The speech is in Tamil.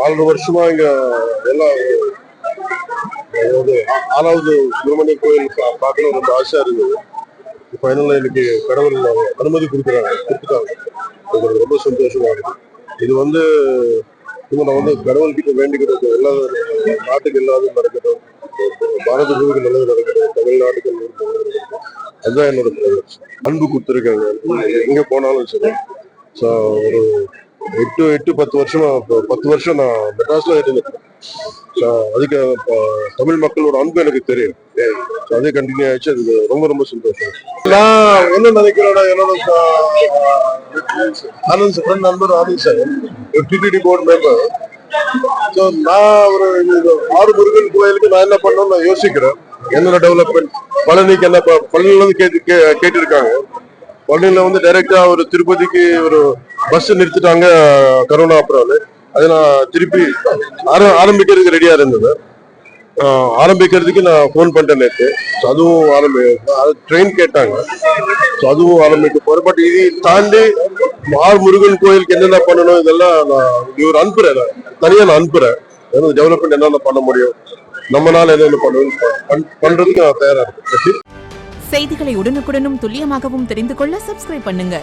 4 வருஷமா இங்க எல்லாம் அதாவது 6வது சுப்பிரமணிய கோயில் பார்க்கணும் ரொம்ப ஆசையா இருந்தது. ஃபைனலா இன்னைக்கு கடவுள் அனுமதி கொடுத்துட்டாங்க. எனக்கு ரொம்ப சந்தோஷமா இருக்கு. இது வந்து நான் கடவுள்கிட்ட வேண்டிக்கிறது எல்லா நாட்டுக்கு எல்லாரும் நடக்கட்டும், பாரத பூமிக்கு நல்லது நடக்கட்டும், தமிழ்நாட்டுக்கு நல்லது நடக்கட்டும். அதுதான் என்னோட அன்பு கொடுத்துருக்காங்க எங்க போனாலும் சரி. ஸோ ஒரு 10 வருஷமா 10 வருஷம் நான் மெட்ராஸ்ல இருந்தேன். அதுக்கு தமிழ் மக்களோட அன்பு எனக்கு தெரியும். அதே கண்டினியூ ஆயிடுச்சு. அது ரொம்ப ரொம்ப சந்தோஷம். நான் என்ன நினைக்கிறேன்னா என்னோட ஆனந்த் ஃப்ரெண்ட் நண்பர் ஆனந்த் சார் ஒரு டிடிடி போர்டு மெம்பர். ஸோ நான் ஒரு 6 முருகன் கோயிலுக்கு நான் என்ன பண்ணணும்னு நான் யோசிக்கிறேன். என்னோட டெவலப்மெண்ட் பழனிக்கு என்ன பழனில வந்து கேட்டிருக்காங்க. பழனில டைரக்டா ஒரு திருப்பதிக்கு ஒரு பஸ் நிறுத்திட்டாங்க கரோனா அப்புறம். அதை நான் திருப்பி ஆரம்பிக்கிறதுக்கு ரெடியா இருந்தது. ஆரம்பிக்கிறதுக்கு நான் ஃபோன் பண்ணிட்டேன் நேற்று. அதுவும் ட்ரெயின் கேட்டாங்க. அதுவும் ஆரம்பிக்க போறேன். பட் இதை தாண்டி 6 முருகன் கோயிலுக்கு என்னென்ன பண்ணணும் இதெல்லாம் நான் இவர் அனுப்புறேன். தனியா நான் அனுப்புறேன். டெவலப்மெண்ட் என்னென்ன பண்ண முடியும், நம்மளால என்னென்ன பண்றதுக்கு நான் தயாரா இருக்கேன். செய்திகளை உடனுக்குடனும் துல்லியமாகவும் தெரிந்து கொள்ள சப்ஸ்கிரைப் பண்ணுங்க.